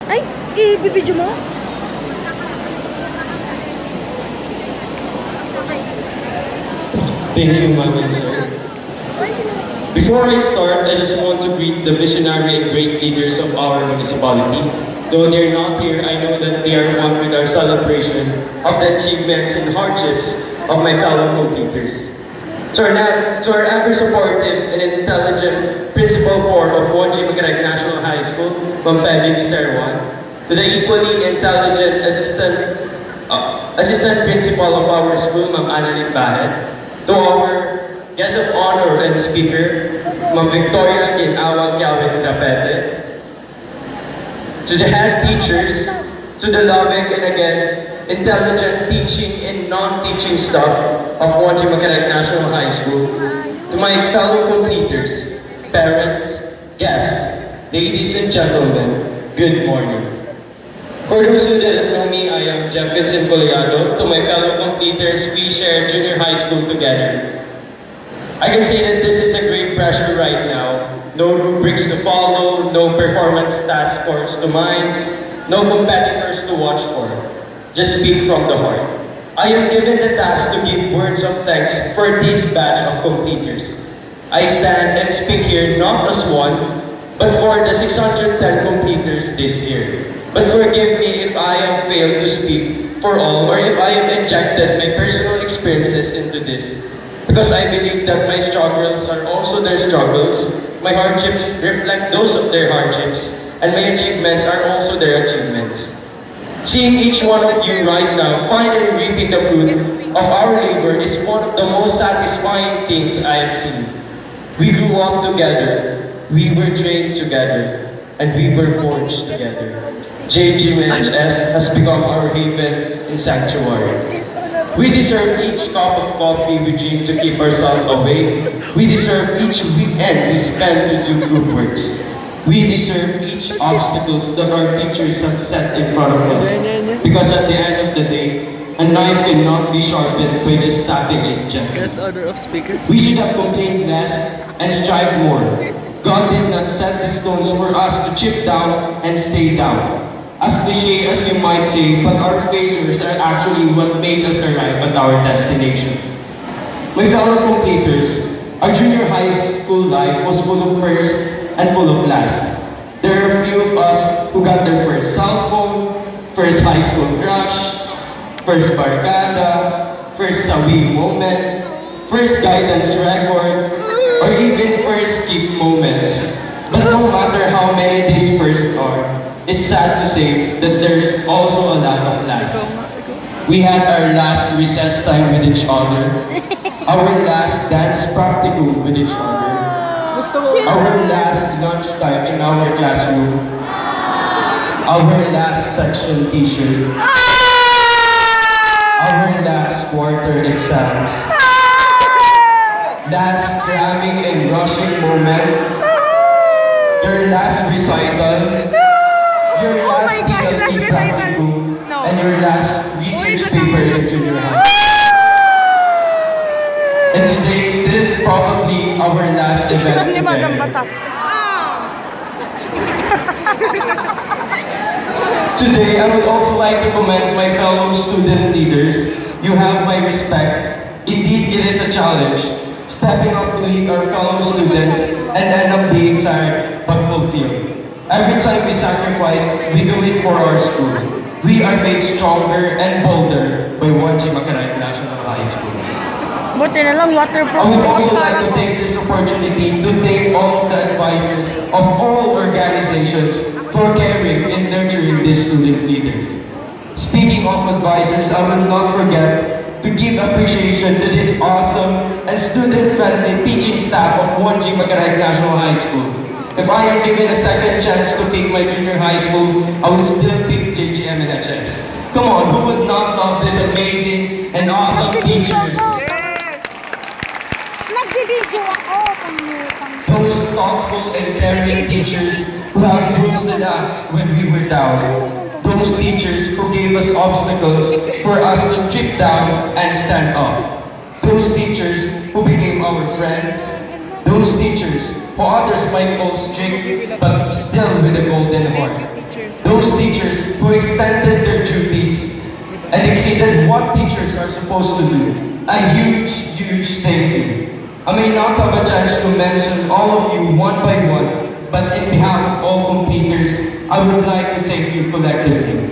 Ay, i-video mo? Thank you, Madam Sir. Before I start, I just want to greet the visionary and great leaders of our municipality. Though they're not here, I know that they are one with our celebration of the achievements and hardships of my fellow completers. To our ever supportive and intelligent Principal 4 of Juan G Macaraeg National High School, Ma'am Feli Serwan, to the equally intelligent assistant principal of our school, Ma'am Annalyn Bahet, to our guest of honor and speaker, Ma'am Victoria Ginawa Kiawit Rapete, to the head teachers, to the loving and again, intelligent teaching and non-teaching staff of Juan G Macaraeg National High School, to my fellow completers, parents, guests, ladies and gentlemen, good morning. For those who didn't know me, I am Winxin Collado. To my fellow completers, we share junior high school together. I can say that this is a great pressure right now. No rubrics to follow, no performance task scores to mind, no competitors to watch for. Just speak from the heart. I am given the task to give words of thanks for this batch of completers. I stand and speak here not as one, but for the 610 completers this year. But forgive me if I have failed to speak for all, or if I have injected my personal experiences into this. Because I believe that my struggles are also their struggles, my hardships reflect those of their hardships, and my achievements are also their achievements. Seeing each one of you right now finally reaping the fruit of our labor is one of the most satisfying things I have seen. We grew up together, we were trained together, and we were forged together. JGMNHS has become our haven and sanctuary. We deserve each cup of coffee we drink to keep ourselves awake. We deserve each weekend we spend to do group works. We deserve each obstacles that our teachers have set in front of us. Because at the end of the day, a knife cannot be sharpened by just tapping it gently. Yes, order of speaker. We should have complained less and strive more. God did not set the stones for us to chip down and stay down. As cliche as you might say, but our failures are actually what made us arrive at our destination. My fellow completers, our junior high school life was full of first and full of last. There are a few of us who got their first cell phone, first high school crush, first barkada, first sawi moment, first guidance record, or even first skip moments. But no matter how many these firsts are, it's sad to say that there's also a lot of last. We had our last recess time with each other, our last dance practical with each other, our last lunch time in our classroom, our last section t-shirt, our last quarter exams, last cramming and rushing moments, your last recital, your last TLT practicum, and your last research paper in junior high. And today, this is probably our last event together. Today, I would also like to commend my fellow student leaders. You have my respect. Indeed, it is a challenge, stepping up to lead our fellow students and end up being tired but fulfilled. Every time we sacrifice, we do it for our school. We are made stronger and bolder by Juan G Macaraeg National High School. Buti na lang, waterproof. I would also like to take this opportunity to thank all of the advisors of all organizations for caring and nurturing these student leaders. Speaking of advisors, I will not forget to give appreciation to this awesome and student-friendly teaching staff of Juan G Macaraeg National High School. If I am given a second chance to pick my junior high school, I would still pick JGMNHS. Come on, who would not love this amazing and awesome teachers? Nag-video ako. Those thoughtful and caring teachers who have boosted us when we were down. Those teachers who gave us obstacles for us to trip down and stand up. Those teachers who became our friends. Those teachers who others might call strict, but still with a golden heart. those teachers who extended their duties and exceeded what teachers are supposed to do. A huge, huge thank you. I may not have a chance to mention all of you one by one, but in behalf of all completers, I would like to thank you collectively.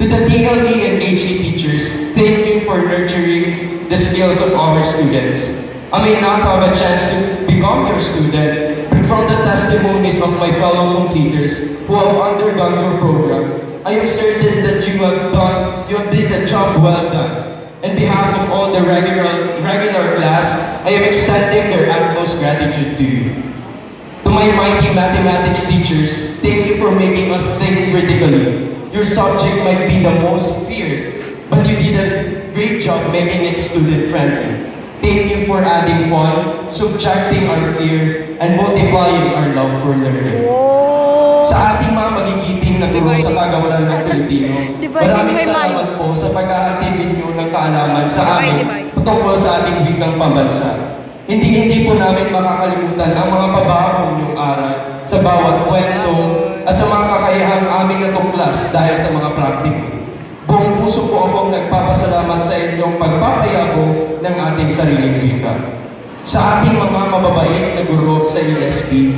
To the TLE and HE teachers, thank you for nurturing the skills of our students. I may not have a chance to become your student, but from the testimonies of my fellow completers who have undergone your program, I am certain that you have did a job well done. On behalf of all the regular class, I am extending their utmost gratitude to you. To my mighty mathematics teachers, thank you for making us think critically. Your subject might be the most feared, but you did a great job making it student-friendly. Thank you for adding fun, subtracting our fear, and multiplying our love for learning. Sa ating mga magigiting na guro sa kagawaran ng Pilipino, maraming salamat po sa pag-aatid ninyo ng kaalaman sa amin patungkol sa ating wikang pambansa. Hindi po namin makakalimutan ang mga pabahong niyong aral sa bawat kwento at sa mga kakayahang aming natuklas dahil sa mga praktiko. Buong puso po akong nagpapasalamat sa inyong pagpapayabo ng ating sariling wika. Sa ating mga mababait na guro sa ESP,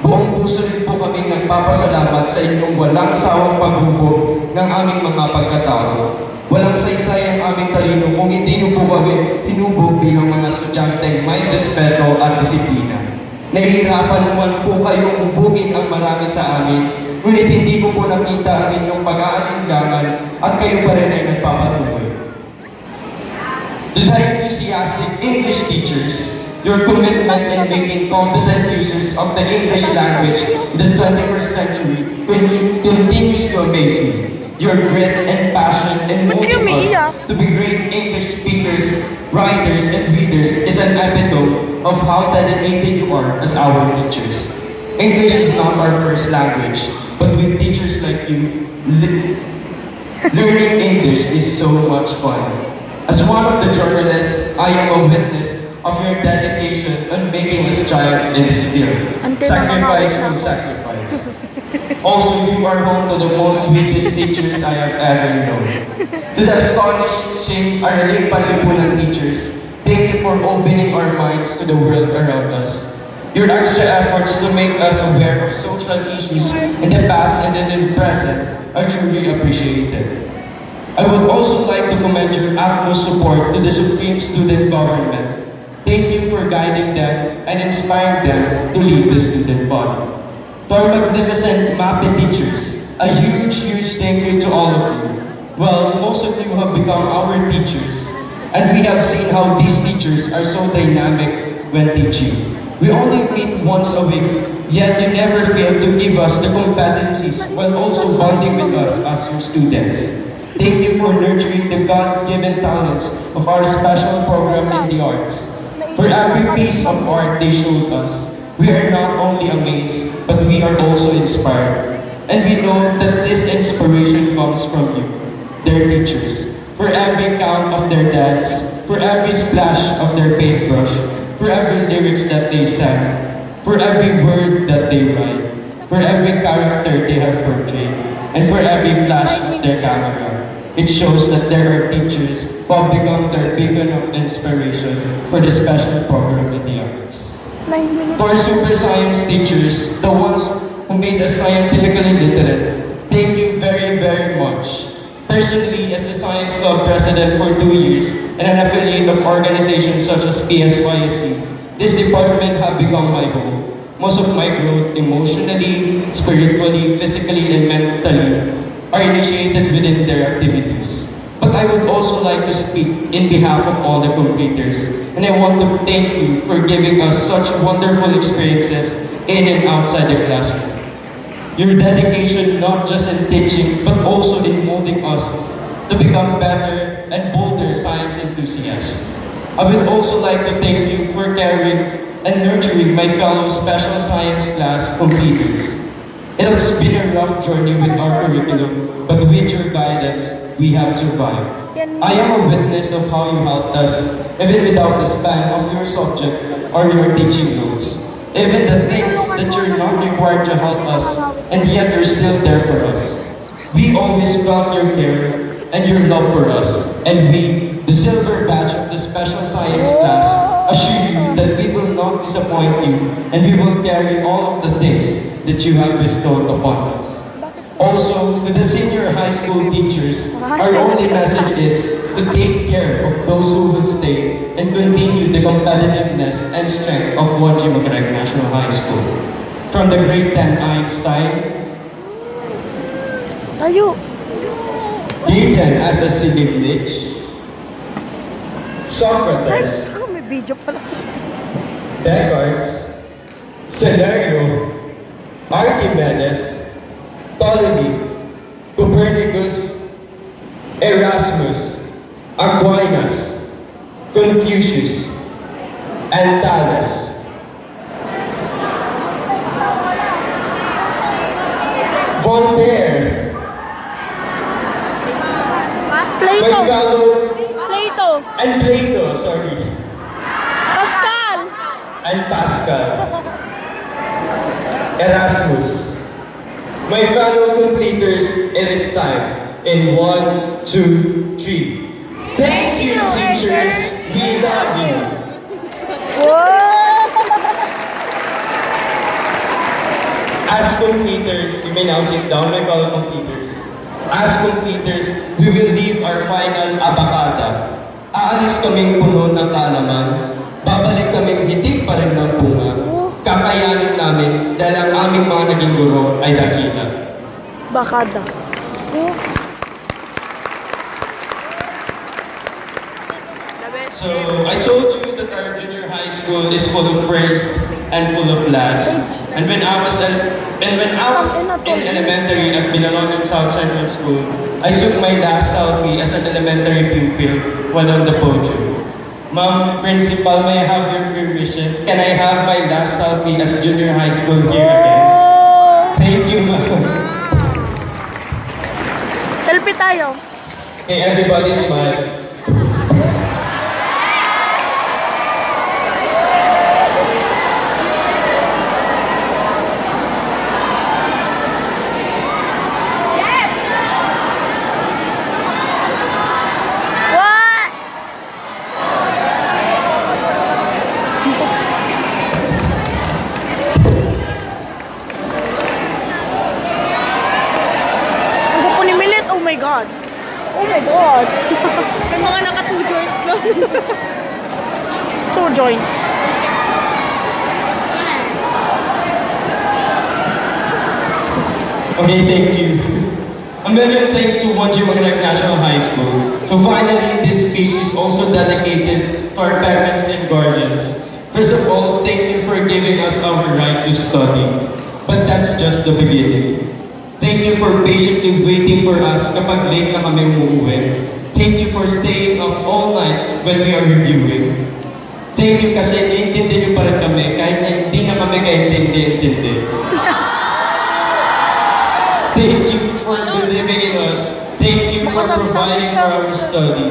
buong puso rin po kami nagpapasalamat sa inyong walang sawang paghubog ng aming mga pagkatao. Walang saysay ang aming talino kung hindi niyo po kami hinubog bilang mga estudyanteng may respeto at disiplina. Nahihirapan naman po kayong hubugin ang marami sa amin, ngunit hindi ko po nakita ang inyong pag-aalinlangan at kayo pa rin ay nagpapatuloy. To the enthusiastic English teachers, your commitment in making competent users of the English language in the 21st century continues to amaze me. Your grit and passion in molding us to be great English speakers, writers, and readers is an epitome of how dedicated you are as our teachers. English is not our first language, but with teachers like you, learning English is so much fun. As one of the journalists, I am a witness of your dedication on making us strive in this field. Sacrifice with sacrifice. Also, you are home to the most sweetest teachers I have ever known. To the astonishing Araling Panlipunan teachers, thank you for opening our minds to the world around us. Your extra efforts to make us aware of social issues in the past and in the present are truly appreciated. I would also like to commend your utmost support to the Supreme Student Government. Thank you for guiding them and inspiring them to lead the student body. To our magnificent MAPE teachers, a huge thank you to all of you. Well, most of you have become our teachers, and we have seen how these teachers are so dynamic when teaching. We only meet once a week, yet you never fail to give us the competencies while also bonding with us as your students. Thank you for nurturing the God-given talents of our special program in the arts. For every piece of art they showed us, we are not only amazed, but we are also inspired. And we know that this inspiration comes from you, their teachers. For every count of their dance, for every splash of their paintbrush, for every lyrics that they sang, for every word that they write, for every character they have portrayed, and for every flash of their camera. It shows that there are teachers who have become their beacon of inspiration for the special program in the arts. To our super science teachers, the ones who made us scientifically literate, thank you very much. Personally, as the Science Club President for 2 years and an affiliate of organizations such as PSYSE, this department have become my home. Most of my growth emotionally, spiritually, physically, and mentally are initiated within their activities. But I would also like to speak in behalf of all the completers, and I want to thank you for giving us such wonderful experiences in and outside the classroom. Your dedication not just in teaching, but also in molding us to become better and bolder science enthusiasts. I would also like to thank you for caring and nurturing my fellow special science class completers. It has been a rough journey with our curriculum, but with your guidance, we have survived. I am a witness of how you helped us, even without the span of your subject or your teaching notes. Even the things that you're not required to help us, and yet you're still there for us. We always felt your care and your love for us, and we, the silver batch of the special science class, assure you that we will not disappoint you and we will carry all of the things that you have bestowed upon us. Also, to the senior high school teachers, our only message is to take care of those who will stay and continue the competitiveness and strength of Juan G. Macaraeg National High School. From the grade 10 Einstein, Tayo. grade 10 SSC Einstein, Socrates, May video pala. Descartes, Celerio, Archimedes, Ptolemy, Copernicus, Erasmus, Aquinas, Confucius, and Thales. Voltaire, Plato. Plato, and Plato, sorry, Pascal. and Pascal, Erasmus. My fellow completers, it is time. In 1, 2, 3. Thank you, teachers. We love you. Whoa! As completers, you may now sit down, my fellow completers. As completers, we will leave our final abakada. Aalis kaming puno ng kaalaman. Babalik kaming hitik pa rin ng bunga. Kakayanin namin dahil ang aming mga naging guro ay dakila. Bakada. So, I told you that our junior high school is full of first and full of last. And when I was in elementary at Binalongan South Central School, I took my last selfie as an elementary pupil while on the podium. Ma'am, Principal, may I have your permission? Can I have my last selfie as junior high school here again? Thank you, ma'am. Selfie tayo. Okay, everybody smile. What? Ang gupo ni Milit. Oh my God. Oh my God. May mga naka 2 joints doon. 2 joints. Okay, thank you. A million thanks to Juan G. Macaraeg National High School. So finally, this speech is also dedicated to our parents and guardians. First of all, thank you for giving us our right to study. But that's just the beginning. Thank you for patiently waiting for us kapag late na kami umuwi. Thank you for staying up all night when we are reviewing. Thank you kasi naiintindi niyo pa rin kami kahit na hindi na kami kaintindi-intindi. Thank you for believing in us. Thank you for providing for our study.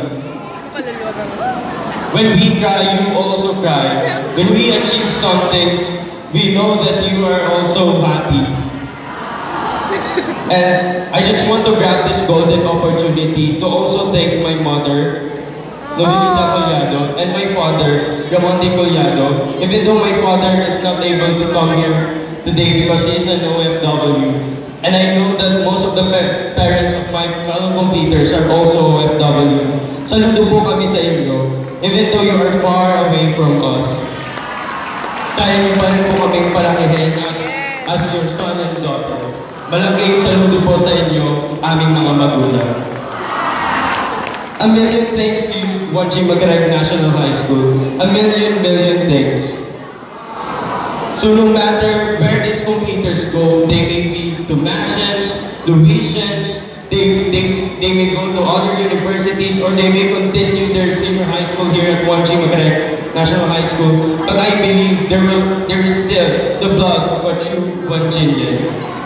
When we cry, you also cry. When we achieve something, we know that you are also happy. And I just want to grab this golden opportunity to also thank my mother, Novelita Collado, and my father, Ramonte Collado. Even though my father is not able to come here today because he is an OFW. And I know that most of the parents of my fellow completers are also OFW. Saludo po kami sa inyo, even though you are far away from us. Kaya niyo pa rin po kaming palakihin as your son and daughter. Malaking saludo po sa inyo, aming mga magulang. A million thanks to you, Juan G. Macaraeg National High School. A million thanks. So no matter where these completers go, they may be to mansions, tuitions, they may go to other universities, or they may continue their senior high school here at Juan G. Macaraeg National High School. But I believe there is still the blood of a true Juanginian.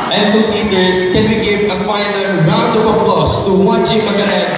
And completers, can we give a final round of applause to Juan G. Macaraeg